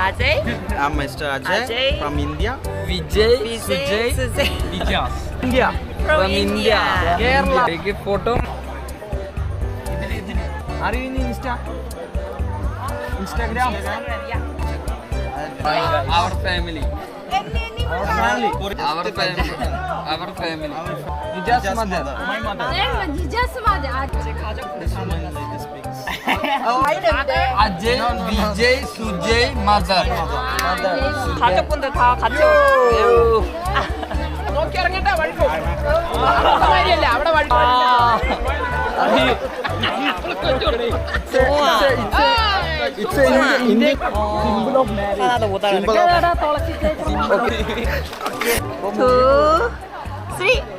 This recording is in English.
Ajay. I'm Mr. Ajay, Ajay. from India. Vijay, Sujay, Sujay. Vijas. India. From India. Kerala. Take a photo. Are you in Instagram? Our family. Our family. Vijas mother. My mother. Ajay, Vijay, Sujay, mother. 가족분들 다 같이 오셨어요. It's a Indian symbol of marriage. 하나도 못 알아듣게. Symbol of 2, 3.